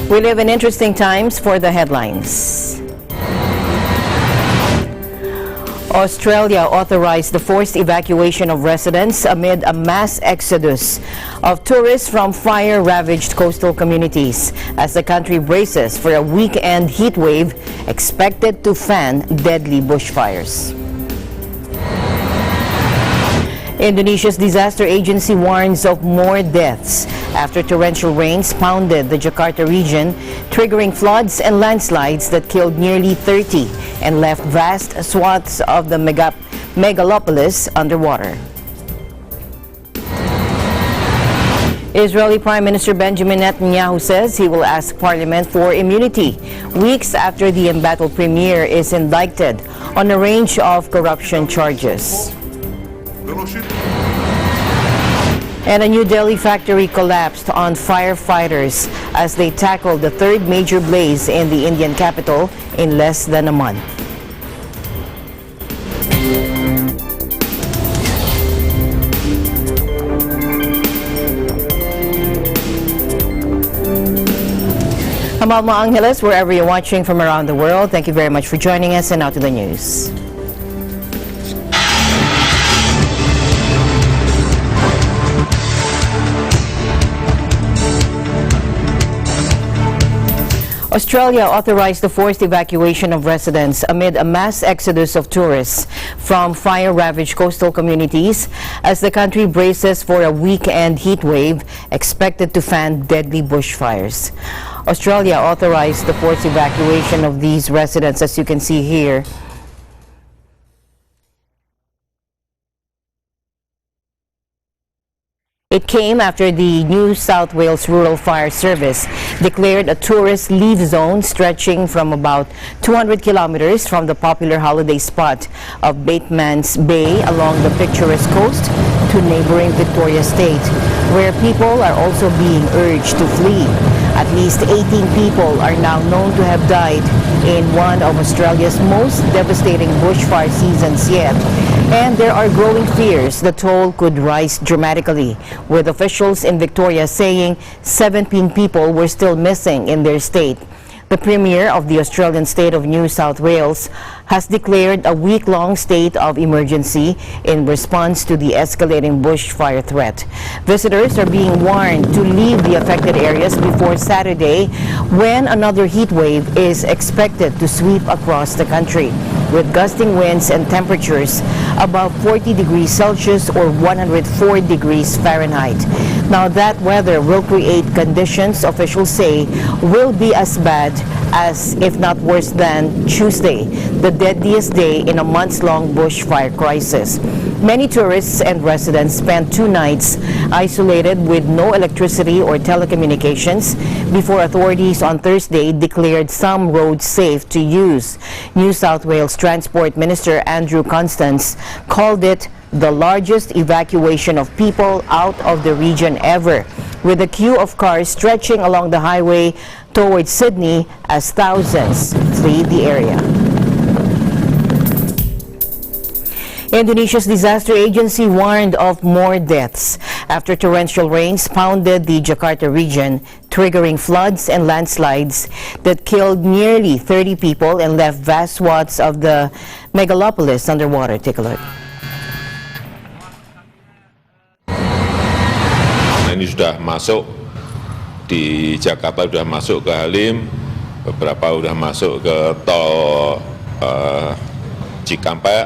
We live in interesting times for the headlines. Australia authorized the forced evacuation of residents amid a mass exodus of tourists from fire-ravaged coastal communities as the country braces for a weekend heat wave expected to fan deadly bushfires. Indonesia's disaster agency warns of more deaths after torrential rains pounded the Jakarta region, triggering floods and landslides that killed nearly 30 and left vast swaths of the megalopolis underwater. Israeli Prime Minister Benjamin Netanyahu says he will ask Parliament for immunity weeks after the embattled premier is indicted on a range of corruption charges. And a New Delhi factory collapsed on firefighters as they tackled the third major blaze in the Indian capital in less than a month. Alma Angeles, wherever you're watching from around the world, thank you very much for joining us, and now to the news. Australia authorized the forced evacuation of residents amid a mass exodus of tourists from fire-ravaged coastal communities as the country braces for a weekend heat wave expected to fan deadly bushfires. Australia authorized the forced evacuation of these residents, as you can see here. It came after the New South Wales Rural Fire Service declared a tourist leave zone stretching from about 200 kilometers from the popular holiday spot of Batemans Bay along the picturesque coast to neighboring Victoria State, where people are also being urged to flee. At least 18 people are now known to have died in one of Australia's most devastating bushfire seasons yet. And there are growing fears the toll could rise dramatically, with officials in Victoria saying 17 people were still missing in their state. The Premier of the Australian state of New South Wales has declared a week-long state of emergency in response to the escalating bushfire threat. Visitors are being warned to leave the affected areas before Saturday, when another heat wave is expected to sweep across the country, with gusting winds and temperatures above 40 degrees Celsius or 104 degrees Fahrenheit. Now, that weather will create conditions officials say will be as bad as, if not worse than, Tuesday, the deadliest day in a months-long bushfire crisis. Many tourists and residents spent 2 nights isolated with no electricity or telecommunications before authorities on Thursday declared some roads safe to use. New South Wales Transport Minister Andrew Constance called it the largest evacuation of people out of the region ever, with a queue of cars stretching along the highway towards Sydney as thousands flee the area. Indonesia's disaster agency warned of more deaths after torrential rains pounded the Jakarta region, triggering floods and landslides that killed nearly 30 people and left vast swaths of the megalopolis underwater. Take a look. Ini sudah masuk di Jakarta, sudah masuk ke Halim, beberapa sudah masuk ke tol Cikampek,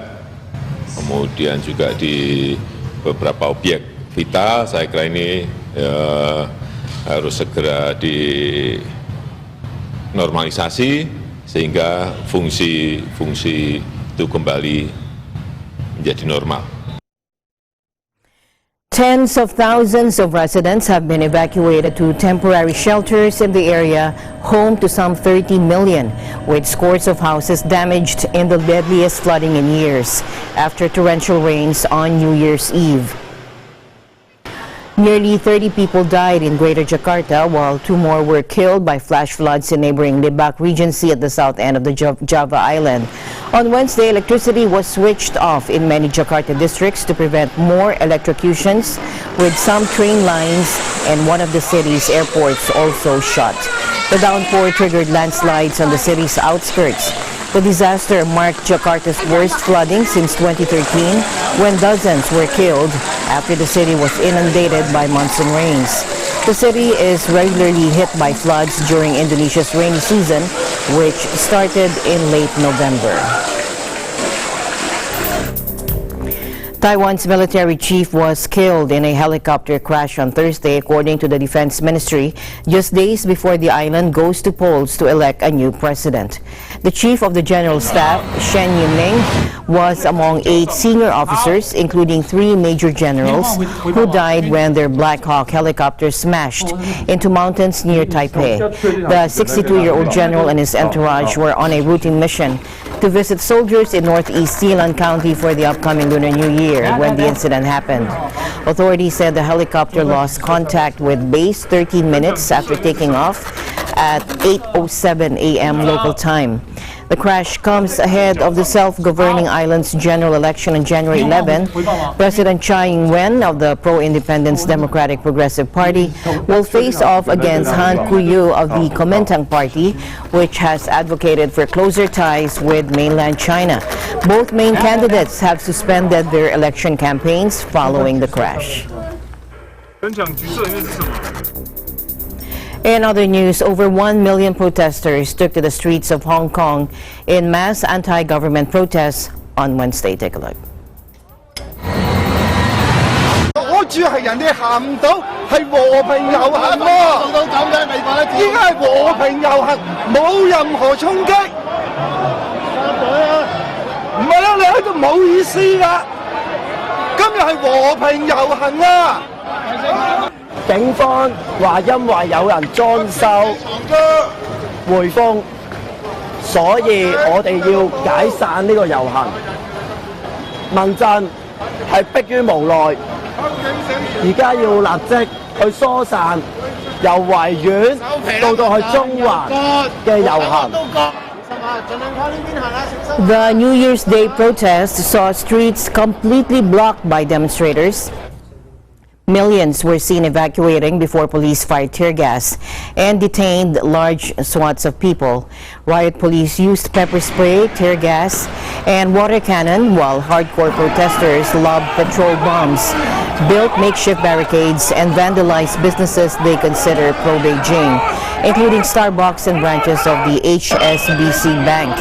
kemudian juga di beberapa objek vital. Saya kira ini harus segera dinormalisasi sehingga fungsi-fungsi itu kembali menjadi normal. Tens of thousands of residents have been evacuated to temporary shelters in the area, home to some 30 million, with scores of houses damaged in the deadliest flooding in years after torrential rains on New Year's Eve. Nearly 30 people died in Greater Jakarta, while 2 more were killed by flash floods in neighboring Libak Regency at the south end of the Java Island. On Wednesday, electricity was switched off in many Jakarta districts to prevent more electrocutions, with some train lines and one of the city's airports also shut. The downpour triggered landslides on the city's outskirts. The disaster marked Jakarta's worst flooding since 2013, when dozens were killed after the city was inundated by monsoon rains. The city is regularly hit by floods during Indonesia's rainy season, which started in late November. Taiwan's military chief was killed in a helicopter crash on Thursday, according to the Defense Ministry, just days before the island goes to polls to elect a new president. The chief of the General Staff, Shen Yiming, was among 8 senior officers, including 3 major generals, who died when their Black Hawk helicopter smashed into mountains near Taipei. The 62-year-old general and his entourage were on a routine mission to visit soldiers in northeast Sealand County for the upcoming Lunar New Year when the incident happened. Authorities said the helicopter lost contact with base 13 minutes after taking off at 8:07 a.m. local time. The crash comes ahead of the self-governing island's general election on January 11. President Tsai Ing-wen of the pro-independence Democratic Progressive Party will face off against Han Kuo-yu of the Kuomintang Party, which has advocated for closer ties with mainland China. Both main candidates have suspended their election campaigns following the crash. In other news, over 1 million protesters took to the streets of Hong Kong in mass anti-government protests on Wednesday. Take a look. 我住係人哋行唔到，係和平遊行喎。做到咁嘅，未覺得？依家係和平遊行，冇任何衝擊。唔係啦，你喺度冇意思㗎。今日係和平遊行啊！ 警方話因為有人裝修匯豐，所以我哋要解散呢個遊行。民陣係迫於無奈，而家要立即去疏散由維園到去中環嘅遊行。 The New Year's Day protest saw streets completely blocked by demonstrators. Millions were seen evacuating before police fired tear gas and detained large swaths of people. Riot police used pepper spray, tear gas, and water cannon, while hardcore protesters lobbed petrol bombs, built makeshift barricades, and vandalized businesses they consider pro-Beijing, including Starbucks and branches of the HSBC Bank.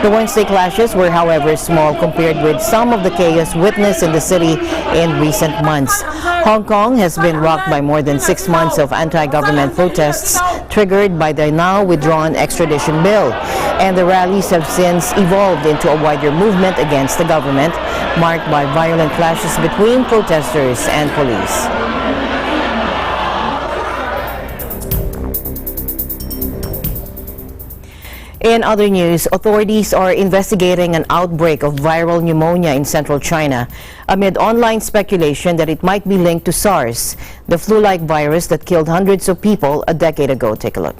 The Wednesday clashes were, however, small compared with some of the chaos witnessed in the city in recent months. Hong Kong has been rocked by more than 6 months of anti-government protests triggered by the now withdrawn extradition bill, and the rallies have since evolved into a wider movement against the government, marked by violent clashes between protesters and police. In other news, authorities are investigating an outbreak of viral pneumonia in central China amid online speculation that it might be linked to SARS, the flu-like virus that killed hundreds of people a decade ago. Take a look.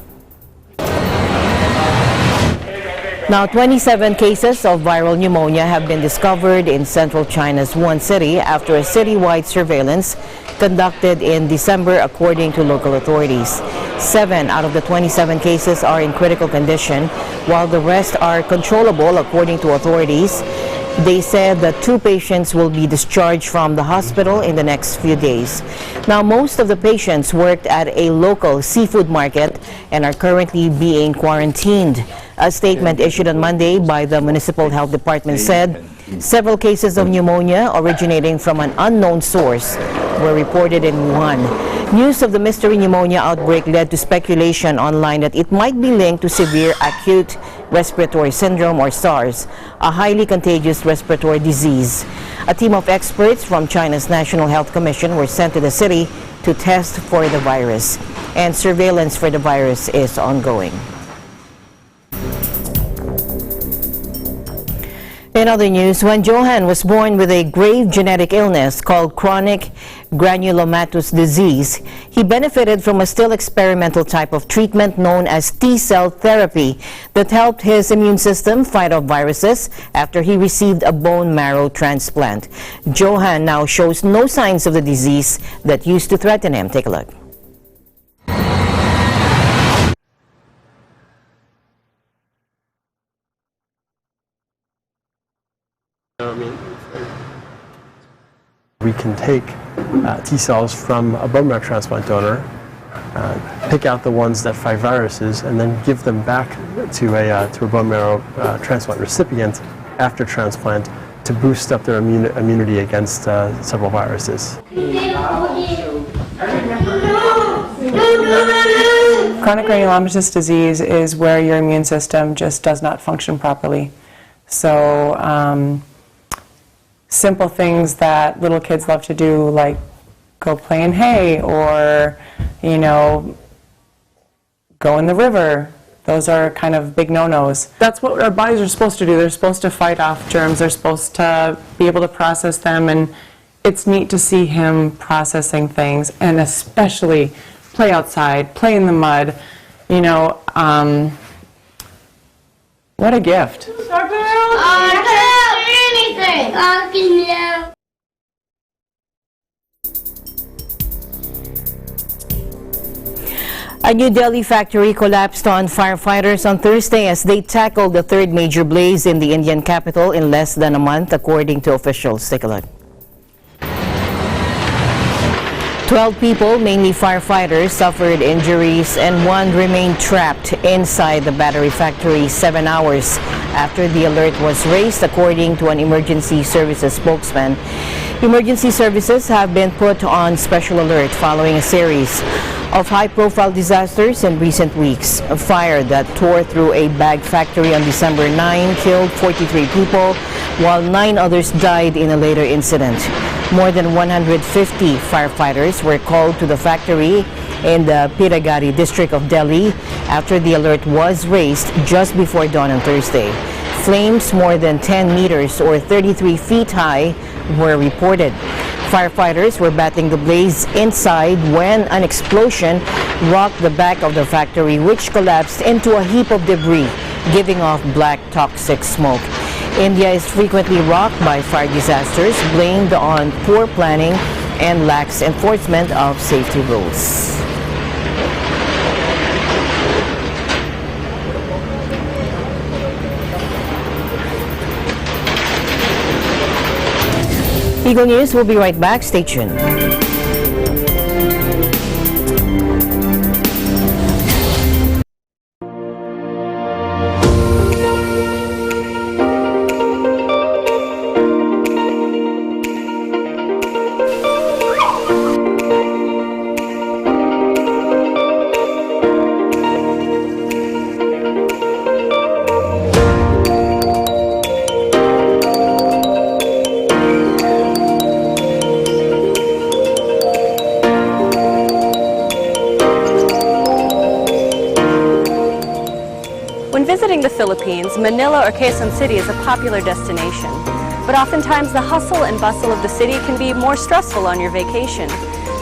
Now, 27 cases of viral pneumonia have been discovered in central China's one city after a citywide surveillance conducted in December, according to local authorities. 7 out of the 27 cases are in critical condition, while the rest are controllable, according to authorities. They said that 2 patients will be discharged from the hospital in the next few days. Now, most of the patients worked at a local seafood market and are currently being quarantined. A statement issued on Monday by the Municipal Health Department said several cases of pneumonia originating from an unknown source were reported in Wuhan. News of the mystery pneumonia outbreak led to speculation online that it might be linked to severe acute respiratory syndrome, or SARS, a highly contagious respiratory disease. A team of experts from China's National Health Commission were sent to the city to test for the virus, and surveillance for the virus is ongoing. In other news, when Johan was born with a grave genetic illness called chronic granulomatous disease, he benefited from a still experimental type of treatment known as T-cell therapy that helped his immune system fight off viruses after he received a bone marrow transplant. Johan now shows no signs of the disease that used to threaten him. Take a look. We can take T cells from a bone marrow transplant donor, pick out the ones that fight viruses, and then give them back to a bone marrow transplant recipient after transplant to boost up their immunity against several viruses. Chronic granulomatous disease is where your immune system just does not function properly. So simple things that little kids love to do, like go play in hay or, you know, go in the river, those are kind of big no-nos. That's what our bodies are supposed to do. They're supposed to fight off germs. They're supposed to be able to process them, and it's neat to see him processing things, and especially play outside, play in the mud, you know, what a gift. A New Delhi factory collapsed on firefighters on Thursday as they tackled the third major blaze in the Indian capital in less than a month, according to officials. Take a look. 12 people, mainly firefighters, suffered injuries and one remained trapped inside the battery factory 7 hours after the alert was raised, according to an emergency services spokesman. Emergency services have been put on special alert following a series of high-profile disasters in recent weeks. A fire that tore through a bag factory on December 9 killed 43 people, while 9 others died in a later incident. More than 150 firefighters were called to the factory in the Piragari district of Delhi after the alert was raised just before dawn on Thursday. Flames more than 10 meters or 33 feet high were reported. Firefighters were battling the blaze inside when an explosion rocked the back of the factory, which collapsed into a heap of debris, giving off black toxic smoke. India is frequently rocked by fire disasters blamed on poor planning and lax enforcement of safety rules. Eagle News will be right back. Stay tuned. Visiting the Philippines, Manila or Quezon City is a popular destination. But oftentimes the hustle and bustle of the city can be more stressful on your vacation.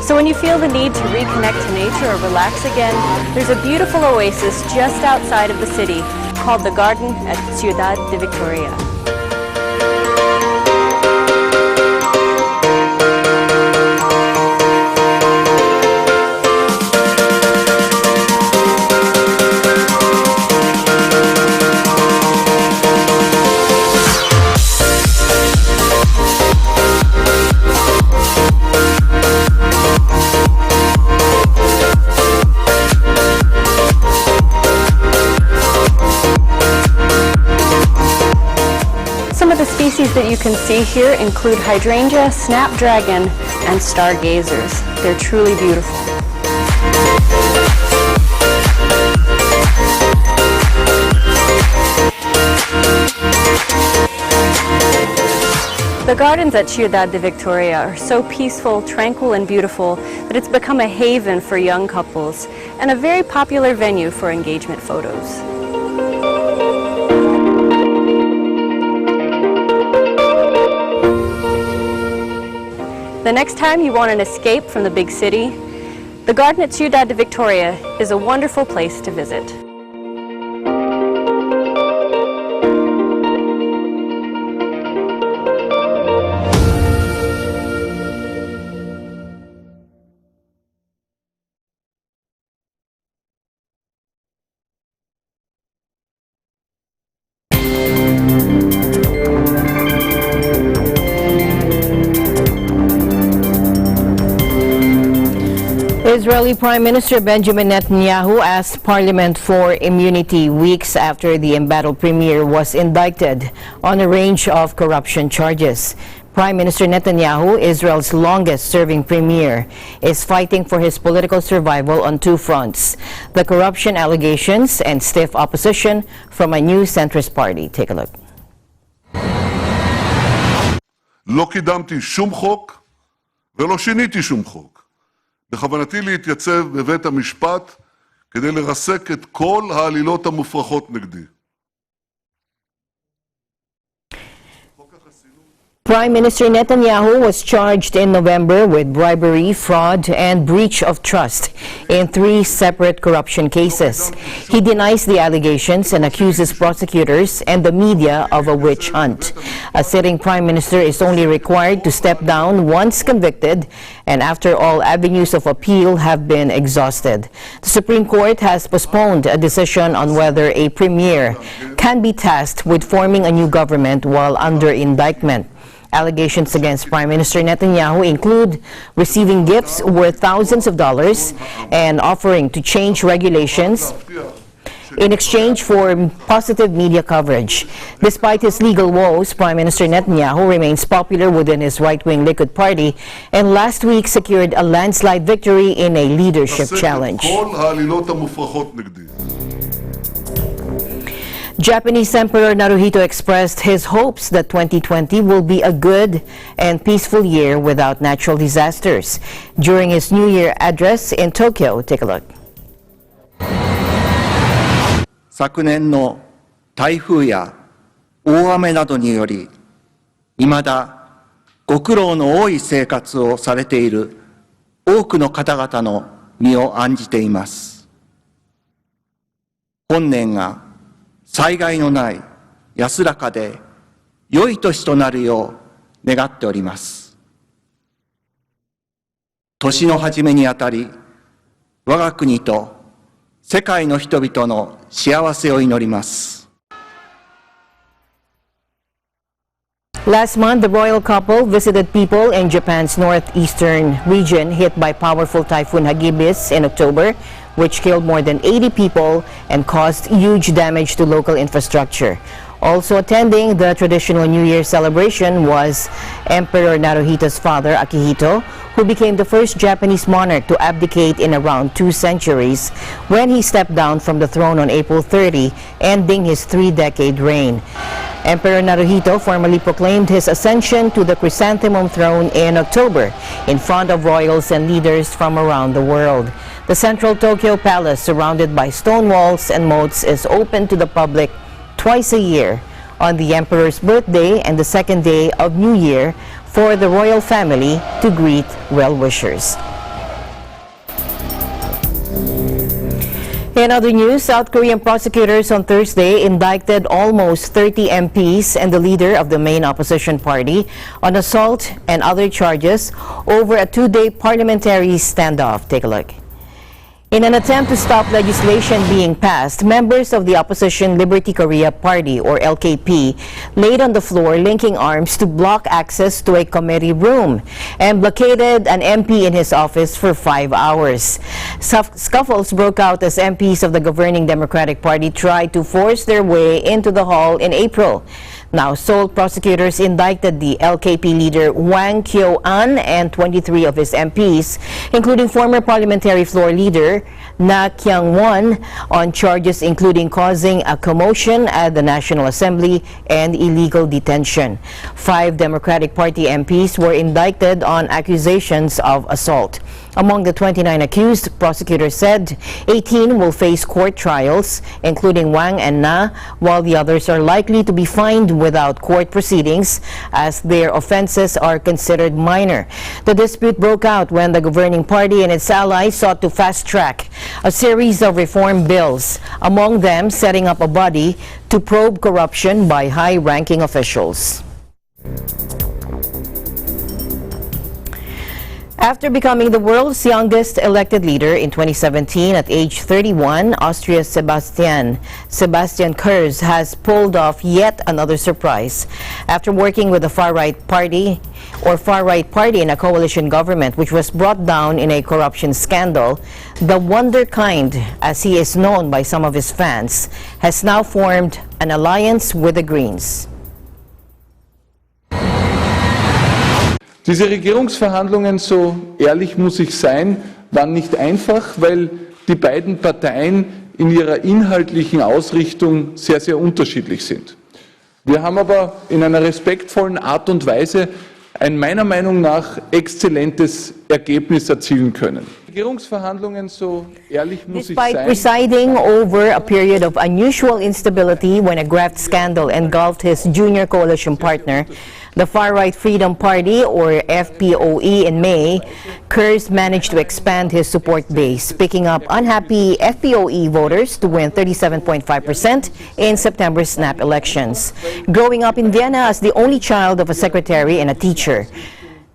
So when you feel the need to reconnect to nature or relax again, there's a beautiful oasis just outside of the city called the Garden at Ciudad de Victoria. That you can see here include hydrangea, snapdragon, and stargazers. They're truly beautiful. The gardens at Ciudad de Victoria are so peaceful, tranquil, and beautiful that it's become a haven for young couples and a very popular venue for engagement photos. The next time you want an escape from the big city, the garden at Ciudad de Victoria is a wonderful place to visit. Israeli Prime Minister Benjamin Netanyahu asked Parliament for immunity weeks after the embattled premier was indicted on a range of corruption charges. Prime Minister Netanyahu, Israel's longest-serving premier, is fighting for his political survival on two fronts: the corruption allegations and stiff opposition from a new centrist party. Take a look. לא קידמתי שום חוק ולא שיניתי שום חוק. בכוונתי להתייצב בבית המשפט כדי לרסק את כל העלילות המופרכות נגדי. Prime Minister Netanyahu was charged in November with bribery, fraud, and breach of trust in three separate corruption cases. He denies the allegations and accuses prosecutors and the media of a witch hunt. A sitting prime minister is only required to step down once convicted and after all avenues of appeal have been exhausted. The Supreme Court has postponed a decision on whether a premier can be tasked with forming a new government while under indictment. Allegations against Prime Minister Netanyahu include receiving gifts worth thousands of dollars and offering to change regulations in exchange for positive media coverage. Despite his legal woes, Prime Minister Netanyahu remains popular within his right-wing Likud party and last week secured a landslide victory in a leadership challenge. Japanese Emperor Naruhito expressed his hopes that 2020 will be a good and peaceful year without natural disasters. During his New Year address in Tokyo, take a look. 昨年の台風や大雨などにより、未だご苦労の多い生活をされている多くの方々の身を案じています。本年が災害のない安らかで良い年となるよう願っております。年の初めにあたり、我が国と世界の人々の幸せを祈ります。Last month, the royal couple visited people in Japan's northeastern region hit by powerful Typhoon Hagibis in October, which killed more than 80 people and caused huge damage to local infrastructure. Also attending the traditional New Year celebration was Emperor Naruhito's father, Akihito, who became the first Japanese monarch to abdicate in around 2 centuries when he stepped down from the throne on April 30, ending his 3-decade reign. Emperor Naruhito formally proclaimed his ascension to the chrysanthemum throne in October in front of royals and leaders from around the world. The central Tokyo palace, surrounded by stone walls and moats, is open to the public twice a year on the emperor's birthday and the second day of New Year for the royal family to greet well-wishers. In other news, South Korean prosecutors on Thursday indicted almost 30 MPs and the leader of the main opposition party on assault and other charges over a 2-day parliamentary standoff. Take a look. In an attempt to stop legislation being passed, members of the opposition Liberty Korea Party, or LKP, laid on the floor linking arms to block access to a committee room and blockaded an MP in his office for 5 hours. Scuffles broke out as MPs of the governing Democratic Party tried to force their way into the hall in April. Now, Seoul prosecutors indicted the LKP leader Wang Kyo-an and 23 of his MPs, including former parliamentary floor leader Na Kyang-won, on charges including causing a commotion at the National Assembly and illegal detention. 5 Democratic Party MPs were indicted on accusations of assault. Among the 29 accused, prosecutors said 18 will face court trials, including Wang and Na, while the others are likely to be fined without court proceedings as their offenses are considered minor. The dispute broke out when the governing party and its allies sought to fast-track a series of reform bills, among them setting up a body to probe corruption by high-ranking officials. After becoming the world's youngest elected leader in 2017 at age 31, Austria's Sebastian Kurz has pulled off yet another surprise. After working with the far-right party in a coalition government which was brought down in a corruption scandal, the wonderkind, as he is known by some of his fans, has now formed an alliance with the Greens. Diese Regierungsverhandlungen, so ehrlich muss ich sein, waren nicht einfach, weil die beiden Parteien in ihrer inhaltlichen Ausrichtung sehr, sehr unterschiedlich sind. Wir haben aber in einer respektvollen Art und Weise ein meiner Meinung nach exzellentes Ergebnis erzielen können. Regierungsverhandlungen, so ehrlich muss ich sein. Despite presiding over a period of unusual instability when a graft scandal engulfed his junior coalition partner, the far-right Freedom Party, or FPOE, in May, Kurz managed to expand his support base, picking up unhappy FPOE voters to win 37.5% in September's snap elections. Growing up in Vienna as the only child of a secretary and a teacher,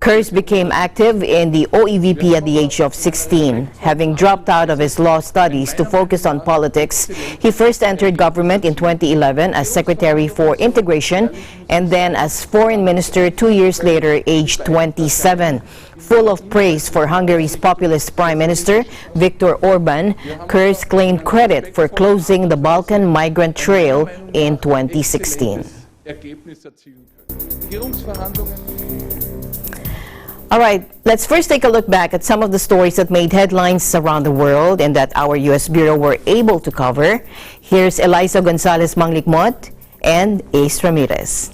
Kurz became active in the OEVP at the age of 16. Having dropped out of his law studies to focus on politics, he first entered government in 2011 as Secretary for Integration and then as Foreign Minister 2 years later, aged 27. Full of praise for Hungary's populist Prime Minister, Viktor Orban, Kurz claimed credit for closing the Balkan migrant trail in 2016. All right, let's first take a look back at some of the stories that made headlines around the world and that our U.S. Bureau were able to cover. Here's Eliza Gonzalez Manglikmot and Ace Ramirez.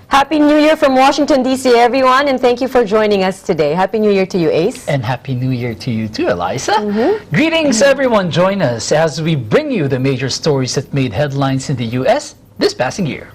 Happy New Year from Washington, D.C., everyone, and thank you for joining us today. Happy New Year to you, Ace. And Happy New Year to you too, Eliza. Greetings, everyone. Join us as we bring you the major stories that made headlines in the U.S. this passing year.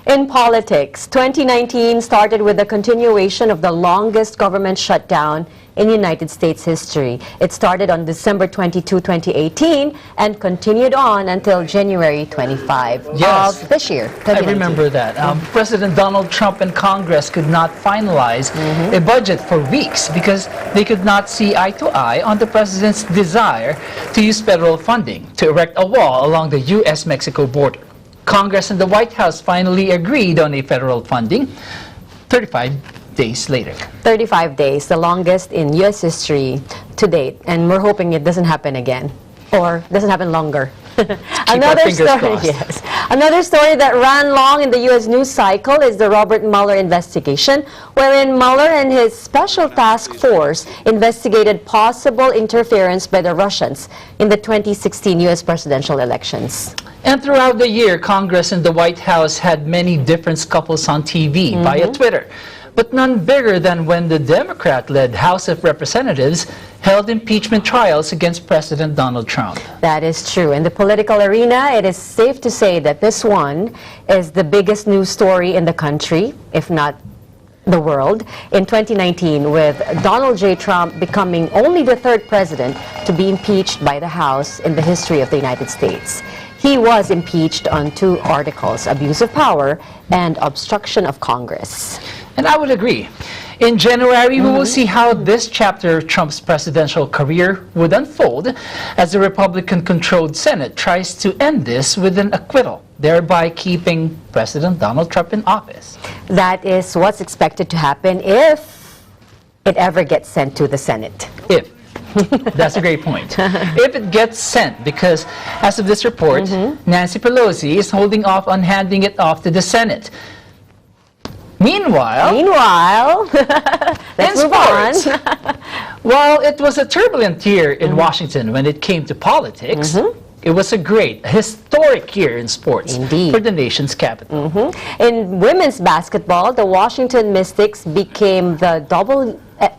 In politics, 2019 started with the continuation of the longest government shutdown in United States history. It started on December 22, 2018 and continued on until January 25 of this year, 2019. I remember that. President Donald Trump and Congress could not finalize a budget for weeks because they could not see eye to eye on the president's desire to use federal funding to erect a wall along the U.S.-Mexico border. Congress and the White House finally agreed on a federal funding 35 days later. 35 days, the longest in U.S. history to date, and we're hoping it doesn't happen again, or doesn't happen longer. Another story that ran long in the U.S. news cycle is the Robert Mueller investigation, wherein Mueller and his special task force investigated possible interference by the Russians in the 2016 U.S. presidential elections. And throughout the year, Congress and the White House had many different scuffles on TV via Twitter, but none bigger than when the Democrat-led House of Representatives held impeachment trials against President Donald Trump. That is true. In the political arena, it is safe to say that this one is the biggest news story in the country, if not the world, in 2019, with Donald J. Trump becoming only the third president to be impeached by the House in the history of the United States. He was impeached on 2 articles, abuse of power and obstruction of Congress. And I would agree. In January, we will see how this chapter of Trump's presidential career would unfold as the Republican-controlled Senate tries to end this with an acquittal, thereby keeping President Donald Trump in office. That is what's expected to happen if it ever gets sent to the Senate. If. That's a great point. If it gets sent, because as of this report, Nancy Pelosi is holding off on handing it off to the Senate. Meanwhile, let's move on. While it was a turbulent year in Washington when it came to politics, it was a great, historic year in sports for the nation's capital. In women's basketball, the Washington Mystics became the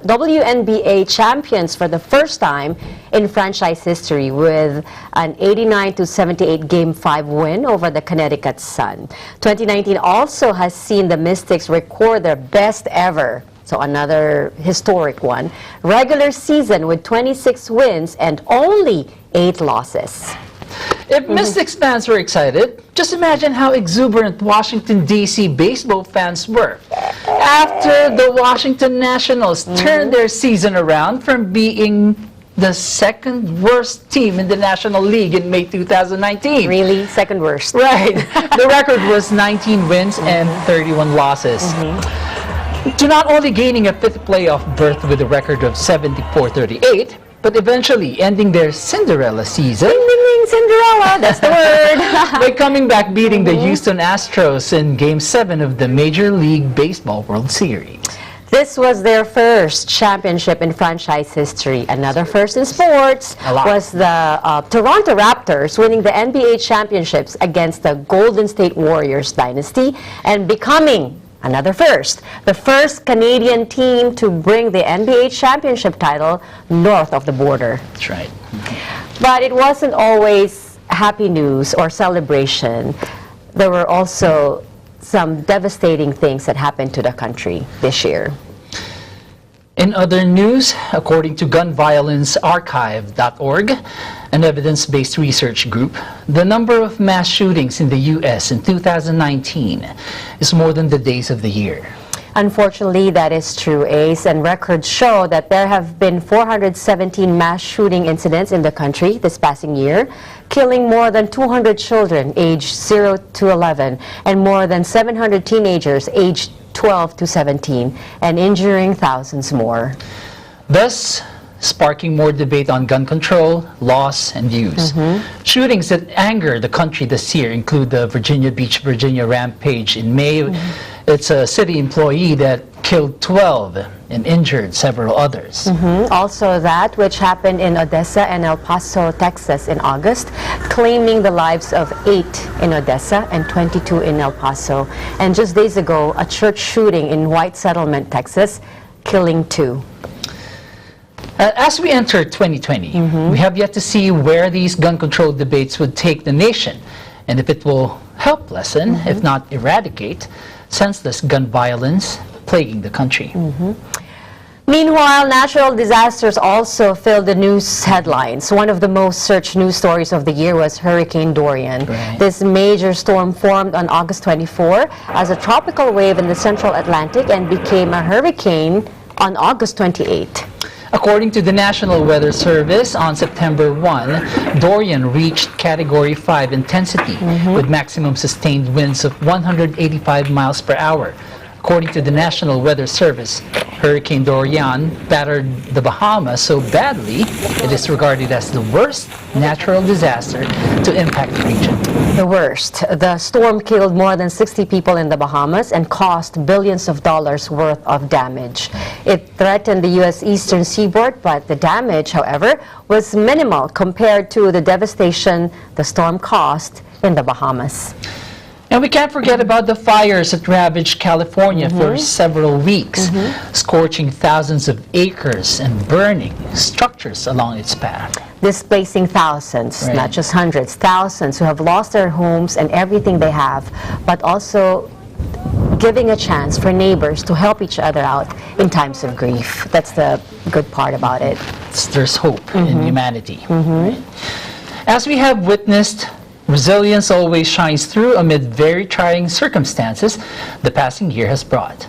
WNBA champions for the first time in franchise history with an 89-78 Game 5 win over the Connecticut Sun. 2019 also has seen the Mystics record their best ever, so another historic one, regular season with 26 wins and only 8 losses. If Mystics fans were excited, just imagine how exuberant Washington, D.C. baseball fans were after the Washington Nationals turned their season around from being the second worst team in the National League in May 2019. Really? Second worst. Right. The record was 19 wins and 31 losses. To not only gaining a fifth playoff berth with a record of 74-38, but eventually ending their Cinderella season. Ding, ding, ding, Cinderella, that's the word. By coming back beating the Houston Astros in Game 7 of the Major League Baseball World Series. This was their first championship in franchise history. Another first in sports was the Toronto Raptors winning the NBA championships against the Golden State Warriors dynasty and becoming another first, the first Canadian team to bring the NBA championship title north of the border. That's right. But it wasn't always happy news or celebration. There were also some devastating things that happened to the country this year. In other news, according to gunviolencearchive.org, an evidence-based research group, the number of mass shootings in the U.S. in 2019 is more than the days of the year. Unfortunately, that is true, Ace, and records show that there have been 417 mass shooting incidents in the country this passing year, killing more than 200 children aged 0 to 11 and more than 700 teenagers aged 12 to 17 and injuring thousands more. Thus, sparking more debate on gun control, laws, and use. Shootings that anger the country this year include the Virginia Beach, Virginia rampage in May. It's a city employee that killed 12 and injured several others. Also that which happened in Odessa and El Paso, Texas in August, claiming the lives of 8 in Odessa and 22 in El Paso. And just days ago, a church shooting in White Settlement, Texas, killing 2. As we enter 2020, we have yet to see where these gun control debates would take the nation and if it will help lessen, if not eradicate, senseless gun violence plaguing the country. Meanwhile, natural disasters also filled the news headlines. One of the most searched news stories of the year was Hurricane Dorian. This major storm formed on August 24 as a tropical wave in the central Atlantic and became a hurricane on August 28. According to the National Weather Service, on September 1, Dorian reached Category 5 intensity with maximum sustained winds of 185 miles per hour. According to the National Weather Service, Hurricane Dorian battered the Bahamas so badly it is regarded as the worst natural disaster to impact the region. The worst. The storm killed more than 60 people in the Bahamas and caused billions of dollars worth of damage. It threatened the U.S. eastern seaboard, but the damage, however, was minimal compared to the devastation the storm caused in the Bahamas. And we can't forget about the fires that ravaged California for several weeks, scorching thousands of acres and burning structures along its path. Displacing thousands, not just hundreds, thousands who have lost their homes and everything they have, but also giving a chance for neighbors to help each other out in times of grief. That's the good part about it. There's hope in humanity. Right? As we have witnessed, resilience always shines through amid very trying circumstances the passing year has brought.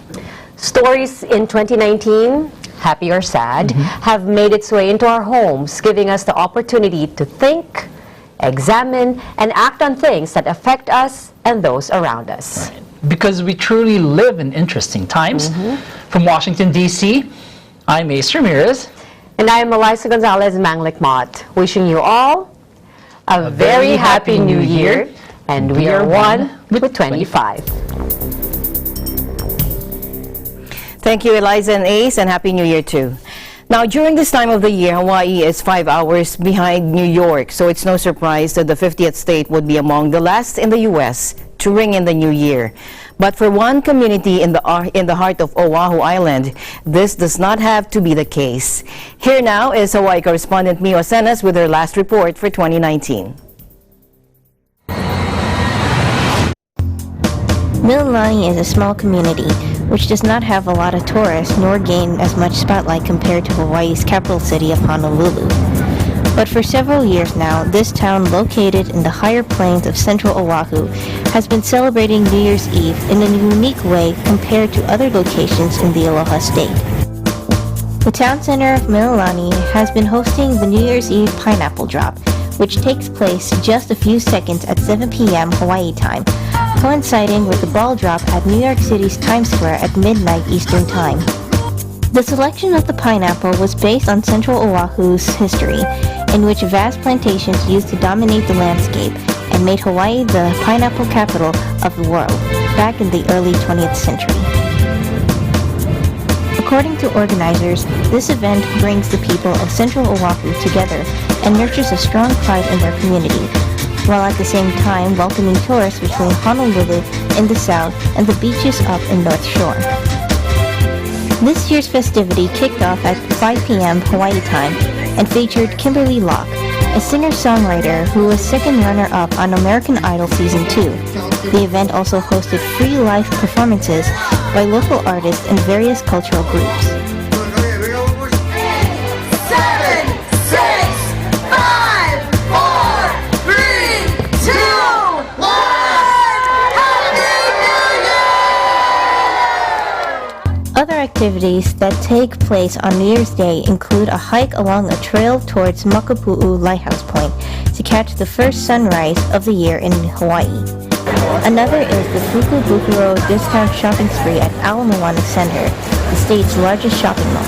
Stories in 2019, happy or sad, have made its way into our homes, giving us the opportunity to think, examine, and act on things that affect us and those around us. Because we truly live in interesting times. From Washington, D.C., I'm Ace Ramirez. And I'm Melissa Gonzalez Manglik Mott, wishing you all a very happy new year, and we are one with 25. Thank you, Eliza and Ace, and Happy New Year too. Now, during this time of the year, Hawaii is 5 hours behind New York, so it's no surprise that the 50th state would be among the last in the U.S. to ring in the new year. But for one community in the heart of Oahu Island, this does not have to be the case. Here now is Hawaii correspondent Mio Senas with her last report for 2019. Mililani is a small community which does not have a lot of tourists nor gain as much spotlight compared to Hawaii's capital city of Honolulu. But for several years now, this town located in the higher plains of central Oahu has been celebrating New Year's Eve in a unique way compared to other locations in the Aloha State. The town center of Mililani has been hosting the New Year's Eve pineapple drop, which takes place just a few seconds at 7 p.m. Hawaii time, coinciding with the ball drop at New York City's Times Square at midnight Eastern Time. The selection of the pineapple was based on central Oahu's history, in which vast plantations used to dominate the landscape and made Hawaii the pineapple capital of the world back in the early 20th century. According to organizers, this event brings the people of central Oahu together and nurtures a strong pride in their community, while at the same time welcoming tourists between Honolulu in the south and the beaches up in North Shore. This year's festivity kicked off at 5 p.m. Hawaii time and featured Kimberly Locke, a singer-songwriter who was second runner-up on American Idol Season 2. The event also hosted free live performances by local artists and various cultural groups. 7, 6, 5, 4, 3, 2, 1. Other activities that take place on New Year's Day include a hike along a trail towards Makapu'u Lighthouse Point to catch the first sunrise of the year in Hawaii. Another is the Fukubukuro discount shopping spree at Ala Moana Center, the state's largest shopping mall.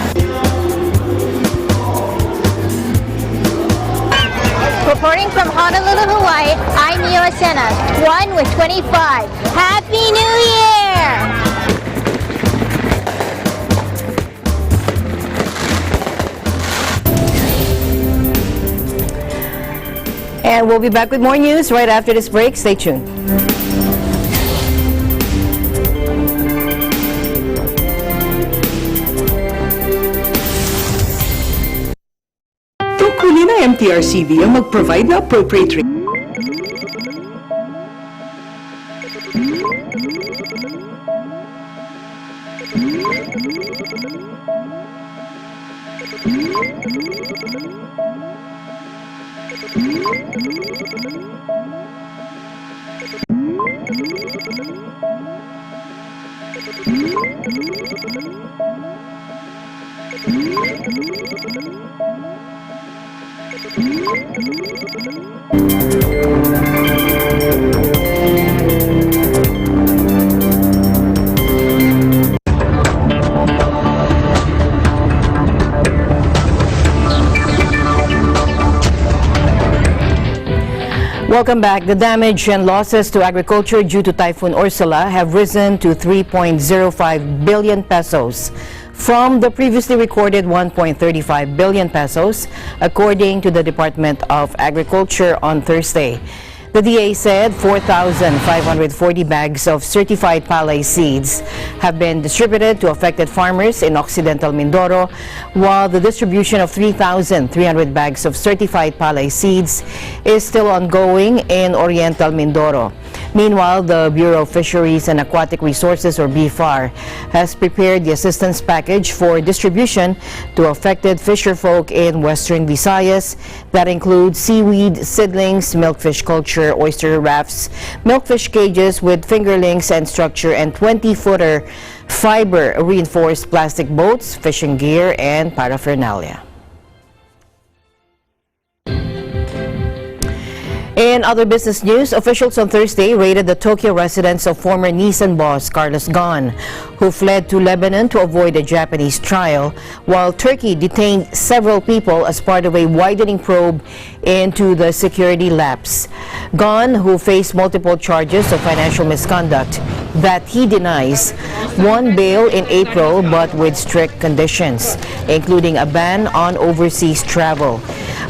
Reporting from Honolulu, Hawaii, I'm Mio Asena, 1 with 25. Happy New Year! And we'll be back with more news right after this break. Stay tuned. Tungkulin ng MTRCV ang mag-provide na appropriate rate. Welcome back. The damage and losses to agriculture due to Typhoon Ursula have risen to 3.05 billion pesos from the previously recorded 1.35 billion pesos, according to the Department of Agriculture on Thursday. The DA said 4,540 bags of certified palay seeds have been distributed to affected farmers in Occidental Mindoro, while the distribution of 3,300 bags of certified palay seeds is still ongoing in Oriental Mindoro. Meanwhile, the Bureau of Fisheries and Aquatic Resources, or BFAR, has prepared the assistance package for distribution to affected fisherfolk in Western Visayas that includes seaweed, seedlings, milkfish culture, oyster rafts, milkfish cages with fingerlings and structure, and 20-footer fiber reinforced plastic boats, fishing gear, and paraphernalia. In other business news, officials on Thursday raided the Tokyo residence of former Nissan boss Carlos Ghosn, who fled to Lebanon to avoid a Japanese trial, while Turkey detained several people as part of a widening probe into the security lapse. Ghosn, who faced multiple charges of financial misconduct that he denies, won bail in April but with strict conditions, including a ban on overseas travel.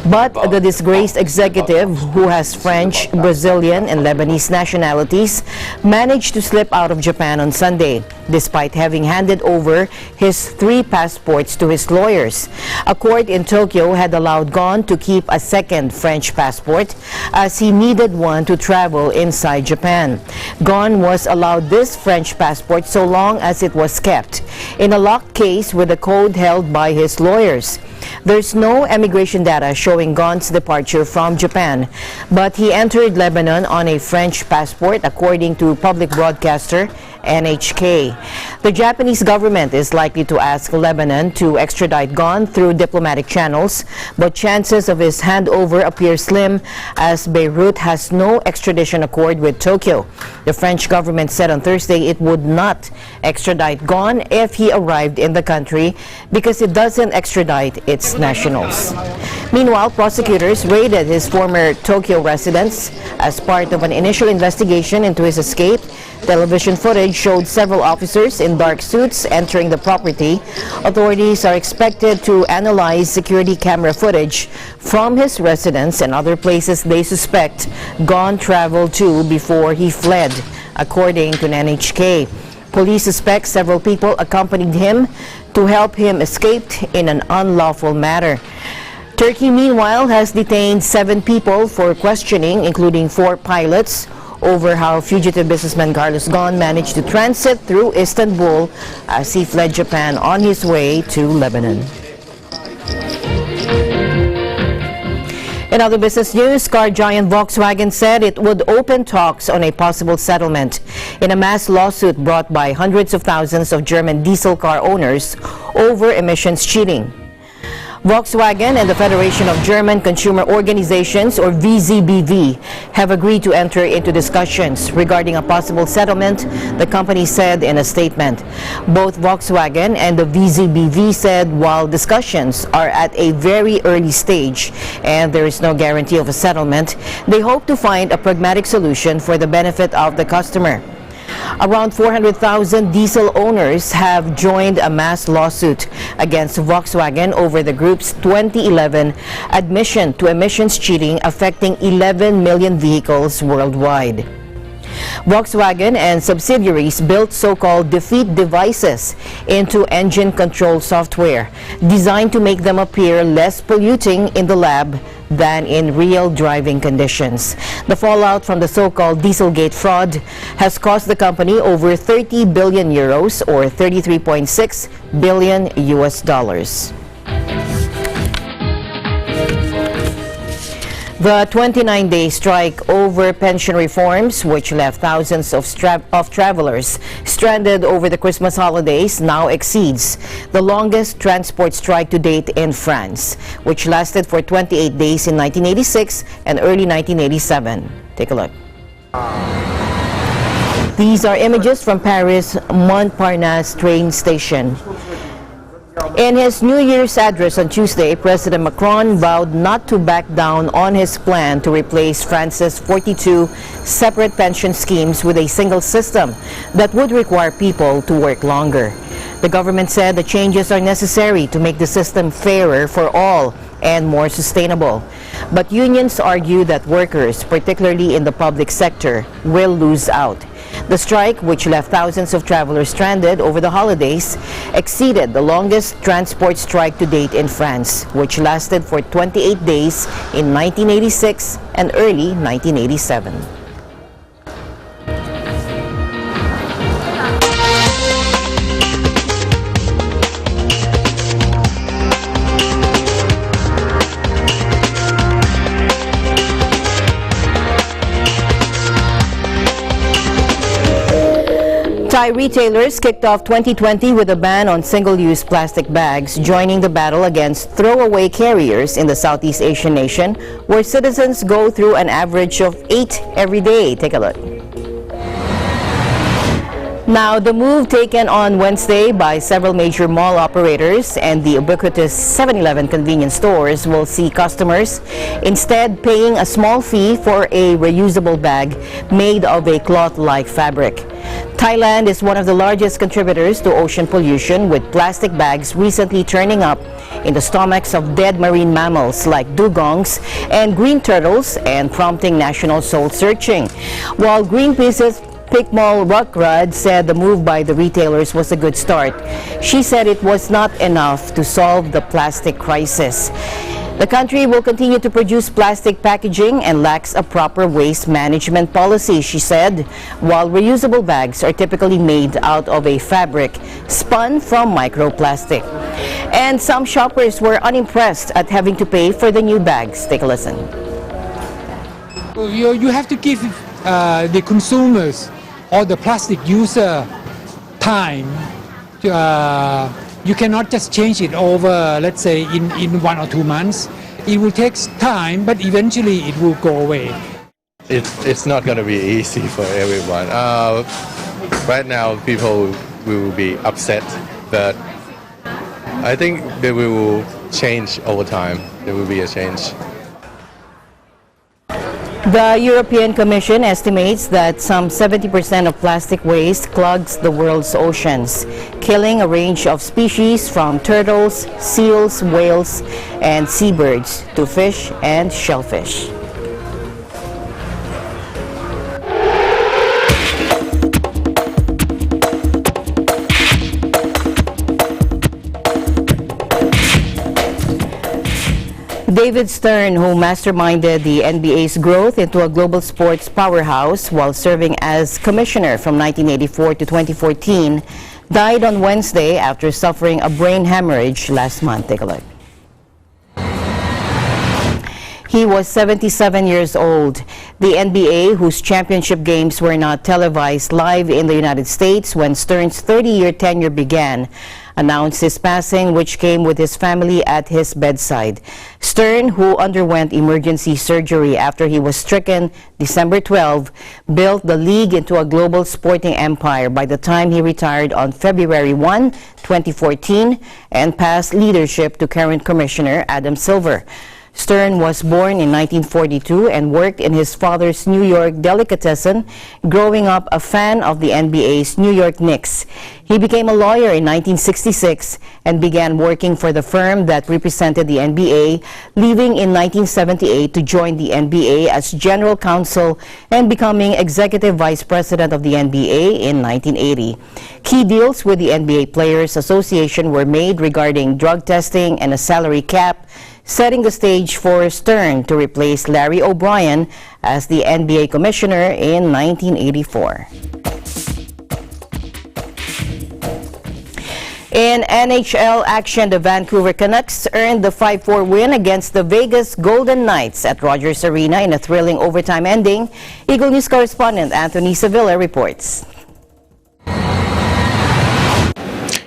But the disgraced executive, who has French, Brazilian, and Lebanese nationalities, managed to slip out of Japan on Sunday, despite having handed over his 3 passports to his lawyers. A court in Tokyo had allowed Ghosn to keep a second French passport, as he needed one to travel inside Japan. Ghosn was allowed this French passport so long as it was kept in a locked case with a code held by his lawyers. There's no immigration data showing Gon's departure from Japan, but he entered Lebanon on a French passport, according to public broadcaster NHK. The Japanese government is likely to ask Lebanon to extradite Gon through diplomatic channels, but chances of his handover appear slim as Beirut has no extradition accord with Tokyo. The French government said on Thursday it would not extradite Gon if he arrived in the country because it doesn't extradite its nationals. Meanwhile, prosecutors raided his former Tokyo residence as part of an initial investigation into his escape. Television footage showed several officers in dark suits entering the property. Authorities are expected to analyze security camera footage from his residence and other places they suspect Gon traveled to before he fled, according to NHK. Police suspect several people accompanied him to help him escape in an unlawful manner. Turkey, meanwhile, has detained 7 people for questioning, including 4 pilots, over how fugitive businessman Carlos Ghosn managed to transit through Istanbul as he fled Japan on his way to Lebanon. In other business news, car giant Volkswagen said it would open talks on a possible settlement in a mass lawsuit brought by hundreds of thousands of German diesel car owners over emissions cheating. Volkswagen and the Federation of German Consumer Organizations, or VZBV, have agreed to enter into discussions regarding a possible settlement, the company said in a statement. Both Volkswagen and the VZBV said while discussions are at a very early stage and there is no guarantee of a settlement, they hope to find a pragmatic solution for the benefit of the customer. Around 400,000 diesel owners have joined a mass lawsuit against Volkswagen over the group's 2011 admission to emissions cheating affecting 11 million vehicles worldwide. Volkswagen and subsidiaries built so-called defeat devices into engine control software designed to make them appear less polluting in the lab than in real driving conditions. The fallout from the so-called Dieselgate fraud has cost the company over 30 billion euros or 33.6 billion US dollars. The 29-day strike over pension reforms, which left thousands of travelers stranded over the Christmas holidays, now exceeds the longest transport strike to date in France, which lasted for 28 days in 1986 and early 1987. Take a look. These are images from Paris Montparnasse train station. In his New Year's address on Tuesday, President Macron vowed not to back down on his plan to replace France's 42 separate pension schemes with a single system that would require people to work longer. The government said the changes are necessary to make the system fairer for all and more sustainable. But unions argue that workers, particularly in the public sector, will lose out. The strike, which left thousands of travelers stranded over the holidays, exceeded the longest transport strike to date in France, which lasted for 28 days in 1986 and early 1987. Thai retailers kicked off 2020 with a ban on single-use plastic bags, joining the battle against throwaway carriers in the Southeast Asian nation, where citizens go through an average of 8 every day. Take a look. Now, the move taken on Wednesday by several major mall operators and the ubiquitous 7-Eleven convenience stores will see customers instead paying a small fee for a reusable bag made of a cloth-like fabric. Thailand is one of the largest contributors to ocean pollution, with plastic bags recently turning up in the stomachs of dead marine mammals like dugongs and green turtles and prompting national soul searching. While Greenpeace's Pikmal Rukrad said the move by the retailers was a good start, she said it was not enough to solve the plastic crisis. The country will continue to produce plastic packaging and lacks a proper waste management policy, she said, while reusable bags are typically made out of a fabric spun from microplastic. And some shoppers were unimpressed at having to pay for the new bags. Take a listen. You have to give the consumers or the plastic user time. You cannot just change it over, let's say, in 1 or 2 months. It will take time, but eventually it will go away. It's not going to be easy for everyone. Right now, people will be upset, but I think they will change over time. There will be a change. The European Commission estimates that some 70% of plastic waste clogs the world's oceans, killing a range of species from turtles, seals, whales, and seabirds to fish and shellfish. David Stern, who masterminded the NBA's growth into a global sports powerhouse while serving as commissioner from 1984 to 2014, died on Wednesday after suffering a brain hemorrhage last month. Take a look. He was 77 years old. The NBA, whose championship games were not televised live in the United States when Stern's 30-year tenure began, announced his passing, which came with his family at his bedside. Stern, who underwent emergency surgery after he was stricken December 12, built the league into a global sporting empire by the time he retired on February 1, 2014, and passed leadership to current commissioner Adam Silver. Stern was born in 1942 and worked in his father's New York delicatessen, growing up a fan of the NBA's New York Knicks. He became a lawyer in 1966 and began working for the firm that represented the NBA, leaving in 1978 to join the NBA as general counsel and becoming executive vice president of the NBA in 1980. Key deals with the NBA Players Association were made regarding drug testing and a salary cap, setting the stage for Stern to replace Larry O'Brien as the NBA commissioner in 1984. In NHL action, the Vancouver Canucks earned the 5-4 win against the Vegas Golden Knights at Rogers Arena in a thrilling overtime ending. Eagle News correspondent Anthony Sevilla reports.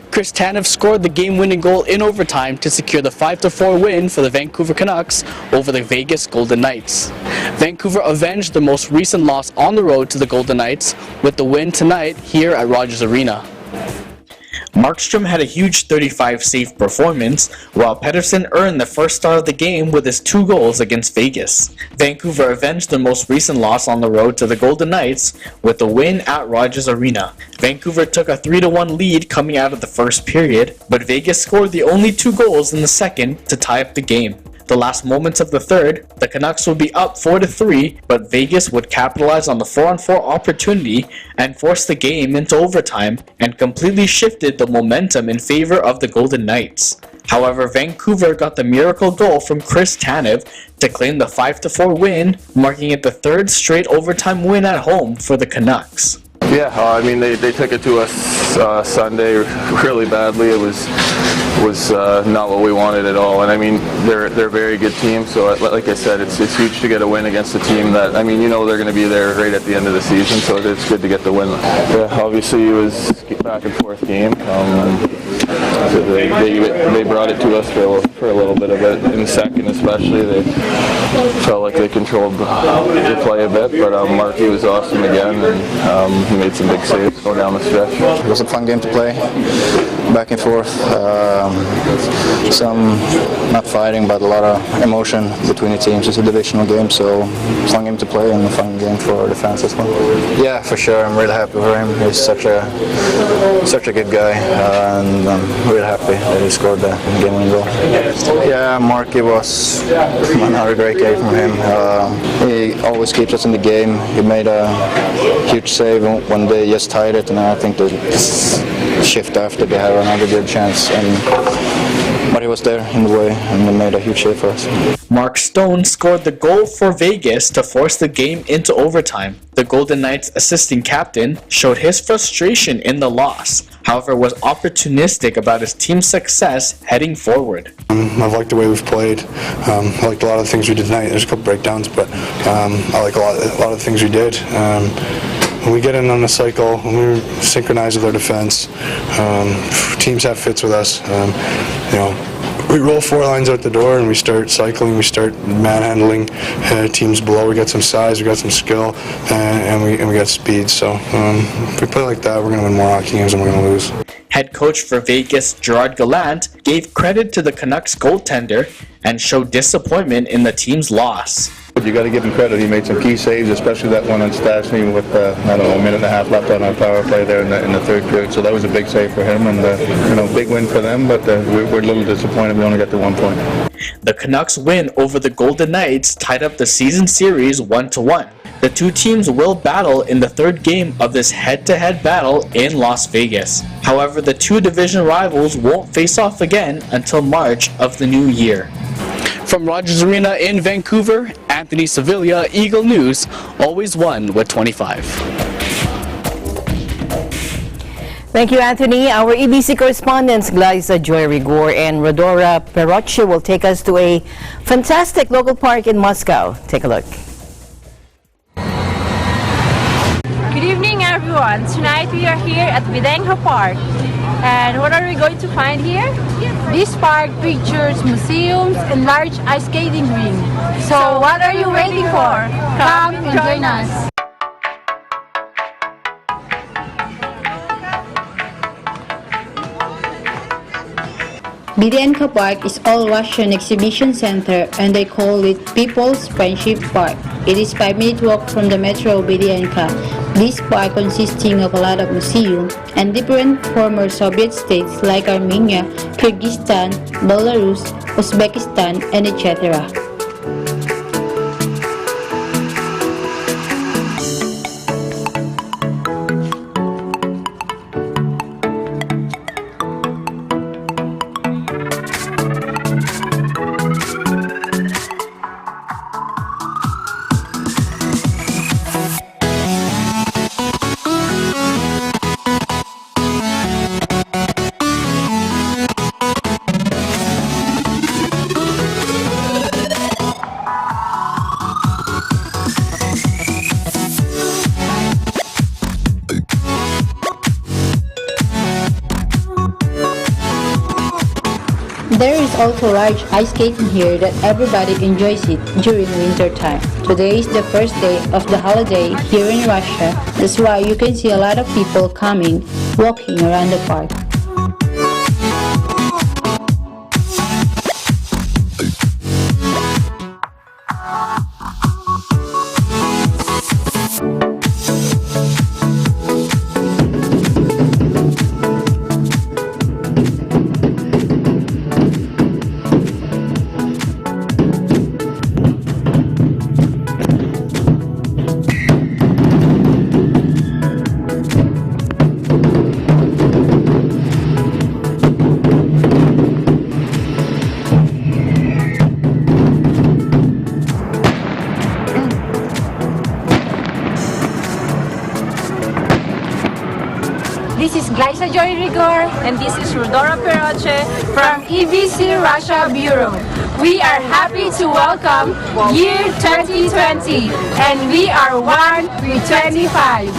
Chris Tanev scored the game-winning goal in overtime to secure the 5-4 win for the Vancouver Canucks over the Vegas Golden Knights. Vancouver avenged the most recent loss on the road to the Golden Knights with the win tonight here at Rogers Arena. Markstrom had a huge 35-save performance, while Pettersson earned the first star of the game with his 2 goals against Vegas. Vancouver avenged the most recent loss on the road to the Golden Knights with the win at Rogers Arena. Vancouver took a 3-1 lead coming out of the first period, but Vegas scored the only 2 goals in the second to tie up the game. The last moments of the third, the Canucks would be up 4-3, but Vegas would capitalize on the 4-on-4 opportunity and force the game into overtime and completely shifted the momentum in favor of the Golden Knights. However, Vancouver got the miracle goal from Chris Tanev to claim the 5-4 win, marking it the 3rd straight overtime win at home for the Canucks. Yeah, I mean they took it to us Sunday really badly. It was not what we wanted at all, and I mean they're a very good team. So like I said, it's huge to get a win against a team that, I mean, you know, they're going to be there right at the end of the season. So it's good to get the win. Yeah, obviously it was a back and forth game. So they brought it to us for a little bit of it in the second, especially. They felt like they controlled the play a bit, but Markey was awesome again, and he made some big saves going down the stretch. It was a fun game to play, back and forth. Some not fighting, but a lot of emotion between the teams. It's a divisional game, so fun game to play and a fun game for the fans as well. Yeah, for sure. I'm really happy for him. He's such a good guy, and I'm really happy that he scored the game-winning goal. Yeah, Markey was another great game from him. He always keeps us in the game. He made a huge save when they just tied it, and I think the shift after they had another good chance. But he was there in the way, and he made a huge save for us. Mark Stone scored the goal for Vegas to force the game into overtime. The Golden Knights' assistant captain showed his frustration in the loss, however was opportunistic about his team's success heading forward. I've liked the way we've played. I liked a lot of the things we did tonight. There's a couple breakdowns, but I like a lot of the things we did. When we get in on the cycle, when we synchronize with our defense, teams have fits with us. We roll 4 lines out the door and we start cycling, we start manhandling teams below. We got some size, we got some skill, and we got speed. So if we play like that, we're going to win more hockey games than we're going to lose. Head coach for Vegas, Gerard Gallant, gave credit to the Canucks goaltender and showed disappointment in the team's loss. You got to give him credit. He made some key saves, especially that one on Stastny with a minute and a half left on our power play there in the third period. So that was a big save for him, and big win for them. But we're a little disappointed. We only got the 1 point. The Canucks' win over the Golden Knights tied up the season series 1-1. The two teams will battle in the third game of this head-to-head battle in Las Vegas. However, the two division rivals won't face off again until March of the new year. From Rogers Arena in Vancouver, Anthony Sevilla, Eagle News, always one with 25. Thank you, Anthony. Our EBC correspondents Glyza Joy Rigor and Rodora Peroche will take us to a fantastic local park in Moscow. Take a look. Good evening, everyone. Tonight we are here at Vydenko Park. And what are we going to find here? This park features museums and large ice skating ring. So what are you waiting for? Come and join us. Vydenko Park is all-Russian exhibition center and they call it People's Friendship Park. It is 5-minute walk from the metro Vydenko. This park consisting of a lot of museums and different former Soviet states like Armenia, Kyrgyzstan, Belarus, Uzbekistan, and etc. There is also large ice skating here that everybody enjoys it during winter time. Today is the first day of the holiday here in Russia. That's why you can see a lot of people coming, walking around the park. This is Glyza Joy Rigor and this is Rodora Peroche from EBC Russia Bureau. We are happy to welcome year 2020 and we are 1 with 25.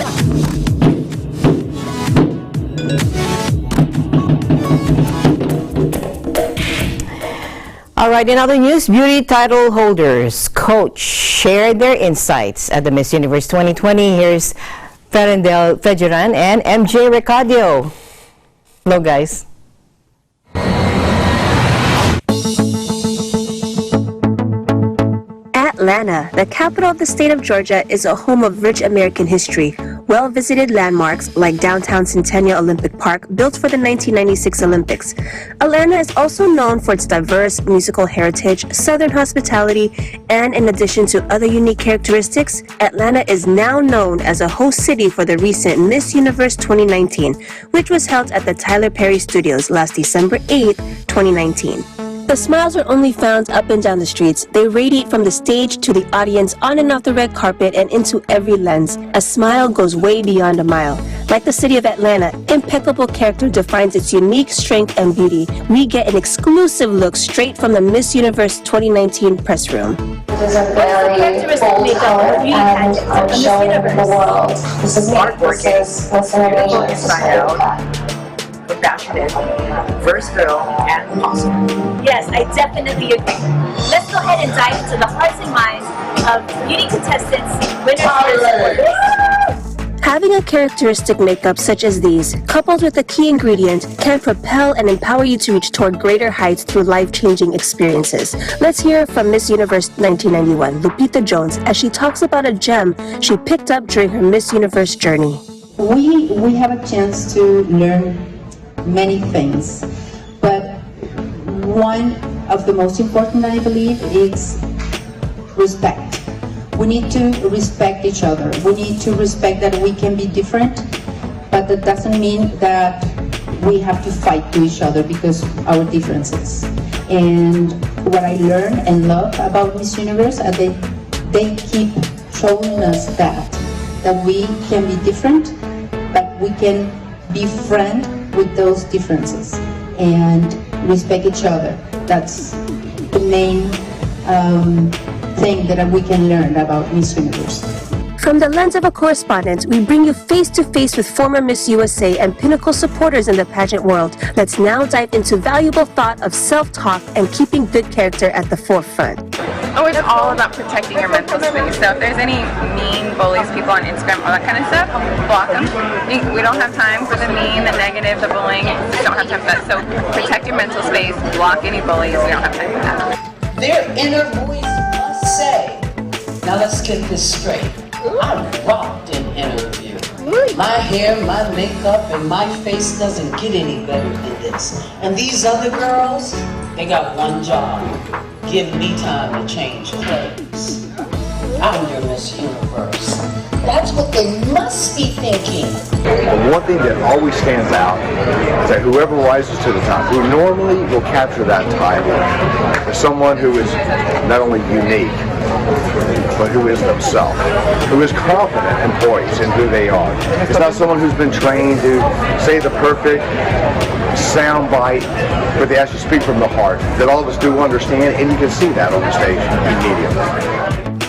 All right, in other news, beauty title holders, Coach, shared their insights at the Miss Universe 2020. Here's Ferendel Fejeran and MJ Recadio. Hello, guys. Atlanta, the capital of the state of Georgia, is a home of rich American history. Well-visited landmarks like downtown Centennial Olympic Park, built for the 1996 Olympics. Atlanta is also known for its diverse musical heritage, southern hospitality, and in addition to other unique characteristics, Atlanta is now known as a host city for the recent Miss Universe 2019, which was held at the Tyler Perry Studios last December 8, 2019. The smiles are only found up and down the streets. They radiate from the stage to the audience, on and off the red carpet, and into every lens. A smile goes way beyond a mile. Like the city of Atlanta, impeccable character defines its unique strength and beauty. We get an exclusive look straight from the Miss Universe 2019 press room. It is a very bold color and I'm showing the world. This is hardworking, beautiful inside out, passionate, versatile, and awesome. Yes, I definitely agree. Let's go ahead and dive into the hearts and minds of beauty contestants, winners, and supporters. Having a characteristic makeup such as these, coupled with a key ingredient, can propel and empower you to reach toward greater heights through life-changing experiences. Let's hear from Miss Universe 1991, Lupita Jones, as she talks about a gem she picked up during her Miss Universe journey. We have a chance to learn many things, but one of the most important, I believe, is respect. We need to respect each other. We need to respect that we can be different, but that doesn't mean that we have to fight to each other because of our differences. And what I learn and love about Miss Universe, they keep showing us that we can be different, but we can be friends with those differences and respect each other. That's the main thing that we can learn about Miss Universe. From the lens of a correspondent, we bring you face-to-face with former Miss USA and pinnacle supporters in the pageant world. Let's now dive into valuable thought of self-talk and keeping good character at the forefront. Oh, it's all about protecting your mental space. So if there's any mean bullies, people on Instagram, all that kind of stuff, block them. We don't have time for the mean, the negative, the bullying. We don't have time for that. So protect your mental space, block any bullies. We don't have time for that. Their inner voice must say, now let's get this straight. I rocked an interview. My hair, my makeup, and my face doesn't get any better than this. And these other girls, they got one job. Give me time to change clothes. I'm your Miss Universe. That's what they must be thinking. The one thing that always stands out is that whoever rises to the top, who normally will capture that title, is someone who is not only unique, but who is themselves, who is confident and poised in who they are. It's not someone who's been trained to say the perfect sound bite, but they actually speak from the heart, that all of us do understand, and you can see that on the stage immediately.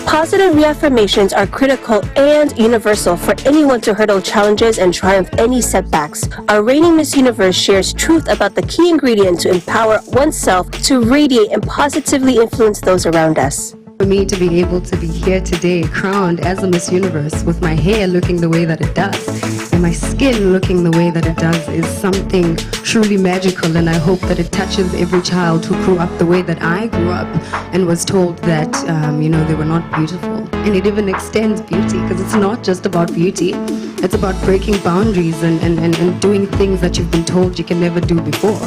Positive reaffirmations are critical and universal for anyone to hurdle challenges and triumph any setbacks. Our reigning Miss Universe shares truth about the key ingredient to empower oneself to radiate and positively influence those around us. For me to be able to be here today, crowned as a Miss Universe, with my hair looking the way that it does, and my skin looking the way that it does, is something truly magical, and I hope that it touches every child who grew up the way that I grew up and was told that, they were not beautiful. And it even extends beauty, because it's not just about beauty, it's about breaking boundaries and doing things that you've been told you can never do before.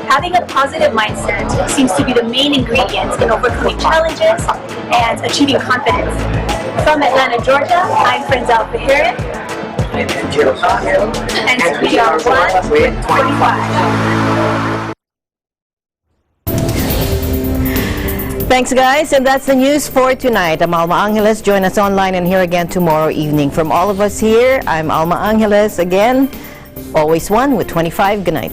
Having a positive mindset seems to be the main ingredient in overcoming challenges and achieving confidence. From Atlanta, Georgia, I'm Frenzel Fahirin. And we are 1 with 25. Thanks, guys. And that's the news for tonight. I'm Alma Angeles. Join us online and here again tomorrow evening. From all of us here, I'm Alma Angeles again. Always 1 with 25. Good night.